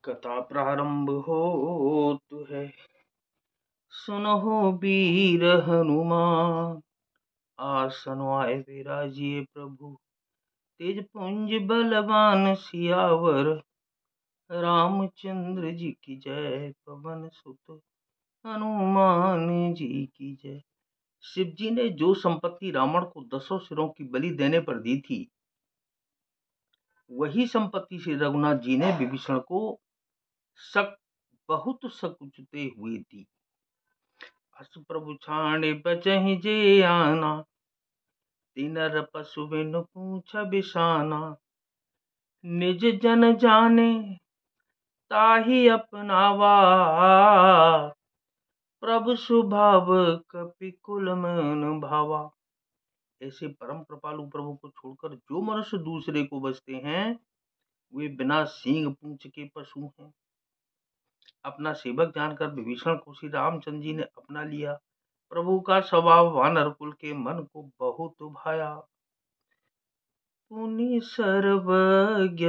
कथा प्रारंभ होत है। सुनहो वीर हनुमान, आसन आए विराजिए प्रभु। तेज पुंज बलवान सियावर, रामचंद्र जी की जय। पवन सुत हनुमान जी की जय। शिव जी ने जो संपत्ति रावण को 10 सिरों की बलि देने पर दी थी, वही संपत्ति श्री रघुनाथ जी ने विभीषण को बहुत सकुचते हुए दी। अस प्रभु छाणे बचहि जे आना, तिनर पशु बिनु पूछ बिसाना। निज जन जाने ताहि अपनावा, प्रभु स्वभाव कपि कुल मन भावा। ऐसे परम कृपालु प्रभु को छोड़कर जो मनुष्य दूसरे को बचते हैं, वे बिना सींग पूंछ के पशु हैं। अपना सेवक जानकर विभीषण को श्री रामचंद्र जी ने अपना लिया। प्रभु का स्वभाव वानर कुल के मन को बहुत भाया। पुनि सर्वज्ञ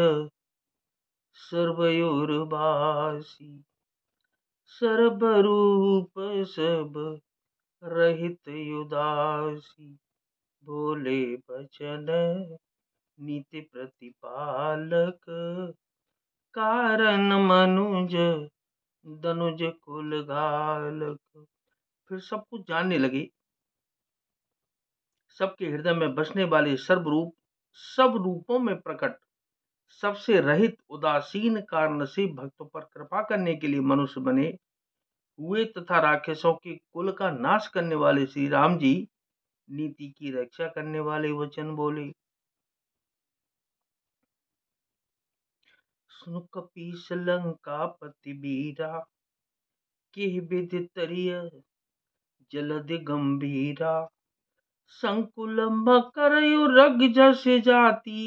सर्वयोरबासी, सर्वरूप सब रहित उदासी। बोले बचन नीति प्रतिपालक, कारण मनुज दनुज कुल घालक। फिर सब कुछ जानने लगे। सबके हृदय में बसने वाले सर्वरूप, सब रूपों में प्रकट, सबसे रहित, उदासीन कारण से भक्तों पर कृपा करने के लिए मनुष्य बने हुए तथा राक्षसों के कुल का नाश करने वाले श्री राम जी नीति की रक्षा करने वाले वचन बोले। सुन कपीस लंकापति बीरा, के विधि तरिय जलधि गंभीरा। संकुल मकर रग जस जाती,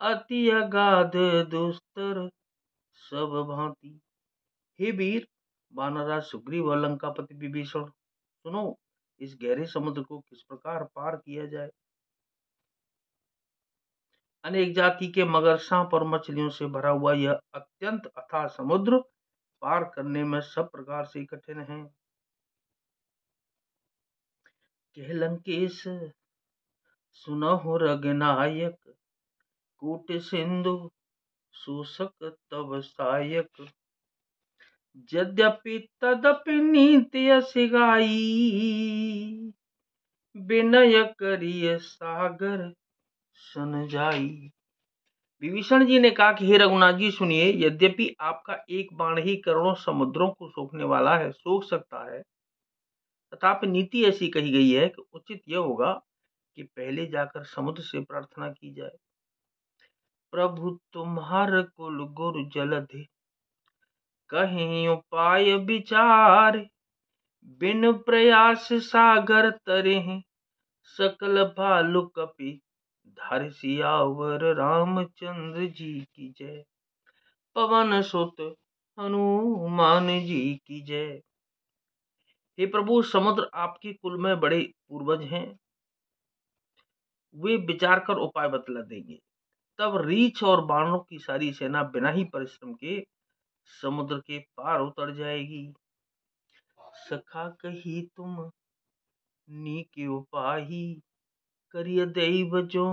अति अगाध दुस्तर सब भांति। हे वीर, वानरराज सुग्रीव और लंकापति विभीषण, सुनो, इस गहरे समुद्र को किस प्रकार पार किया जाए। अनेक जाति के मगर, सांप और मछलियों से भरा हुआ यह अत्यंत अथाह समुद्र पार करने में सब प्रकार से कठिन है। कह लंकेश सुनहु रघुनायक, कूट सिंधु शोषक तब सायक। यद्यपि तदपि नीति यस गाई, विनय करिय सागर सन जाई। विभीषण जी ने कहा कि हे रघुनाथ जी सुनिए, यद्यपि आपका एक बाण ही करोड़ों समुद्रों को सोखने वाला है, सोख सकता है, तथापि नीति ऐसी कही गई है कि उचित यह होगा कि पहले जाकर समुद्र से प्रार्थना की जाए। प्रभु तुम्हार कुल गुरु जलधि, कहीं उपाय विचार। बिन प्रयास सागर तरे, सकल भालु कपि धारि। सियावर रामचंद्र जी की जय। पवन सुत हनुमान जी की जय। हे प्रभु, समुद्र आपके कुल में बड़े पूर्वज हैं, वे विचार कर उपाय बतला देंगे। तब रीछ और बाणों की सारी सेना बिना ही परिश्रम के समुद्र के पार उतर जाएगी। सखा कही तुम नीके उपाही, करिय दैव जो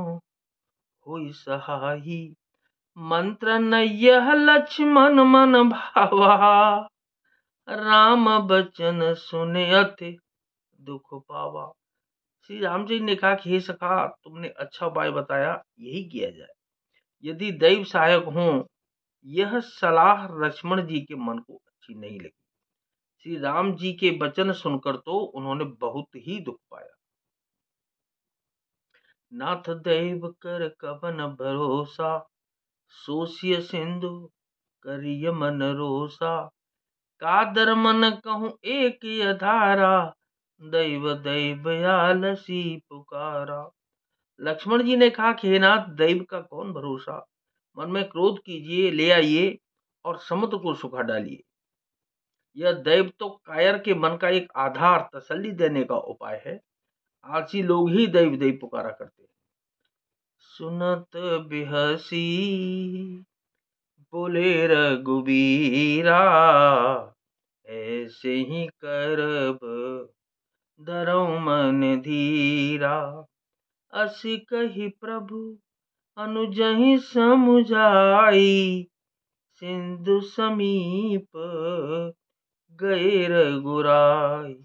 होई सहाही। मंत्र न यह लक्ष्मण मन भावा, राम बचन सुने अति दुख पावा। श्री राम जी ने कहा कि हे सखा, तुमने अच्छा उपाय बताया, यही किया जाए। यदि दैव सहायक हों, यह सलाह लक्ष्मण जी के मन को अच्छी नहीं लगी। श्री राम जी के वचन सुनकर तो उन्होंने बहुत ही दुख पाया। नाथ दैव कर कवन भरोसा, सोसिय सिंधु करिय मन रोसा। कादर मन कहूँ एक अधारा, दैव दैव आलसी पुकारा। लक्ष्मण जी ने कहा कि हे नाथ, दैव का कौन भरोसा, मन में क्रोध कीजिए, ले आइए और समुद्र को सुखा डालिए। यह दैव तो कायर के मन का एक आधार, तसल्ली देने का उपाय है। आलसी लोग ही दैव दैव पुकारा करते हैं। सुनत बिहसी बोले रघुबीरा, ऐसे ही करब धरौ मन धीरा। अस कहि प्रभु अनुजहि समुझाई, सिंधु समीप गए रघुराई।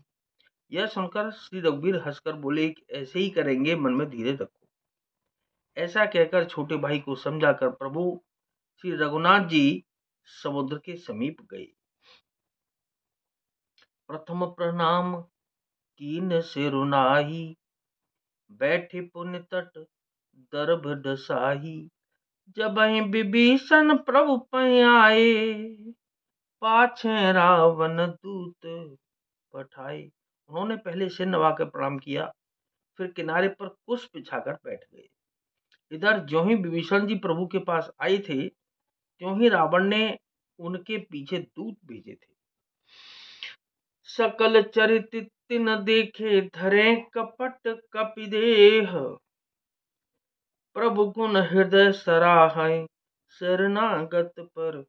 यह सुनकर श्री रघुवीर हंसकर बोले कि ऐसे ही करेंगे, मन में धीरज रखो। ऐसा कहकर छोटे भाई को समझाकर प्रभु श्री रघुनाथ जी समुद्र के समीप गए। प्रथम प्रणाम कीन सिरुनाही, बैठे पुण्य तट दर्भ डसाही। जब विभीषण प्रभु पै आए, पाछे रावण दूत पठाए। उन्होंने पहले सिर नवा कर प्रणाम किया, फिर किनारे पर कुश बिछाकर बैठ गए। इधर ज्यों ही विभीषण जी प्रभु के पास आए थे, त्यों ही रावण ने उनके पीछे दूत भेजे थे। सकल चरित तिन देखे, धरे कपट कपिदेह। प्रभु गुण हृदय सराहै, शरणागत पर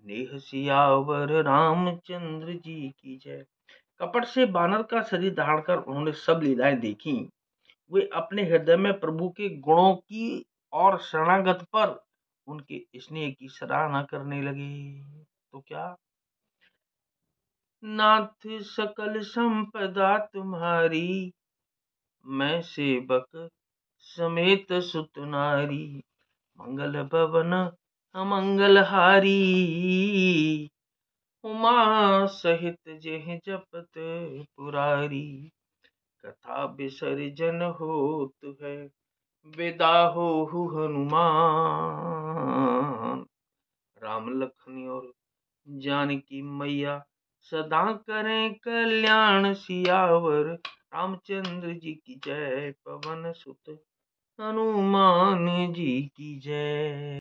नेह। सियावर रामचंद्र जी की जय। कपट से बानर का शरीर धारण कर उन्होंने सब लीलाएं देखी। वे अपने हृदय में प्रभु के गुणों की और शरणागत पर उनके स्नेह की सराहना करने लगे। तो क्या, नाथ सकल संपदा तुम्हारी, मैं सेवक समेत सुत नारी। मंगल भवन अमंगल हारी, उमा सहित जेह जपत पुरारी। कथा विसर्जन होत है, विदा होहु हनुमान। राम लखन और जानकी मैया, सदा करें कल्याण। सियावर रामचंद्र जी की जय, पवन सुत हनुमान जी की जय।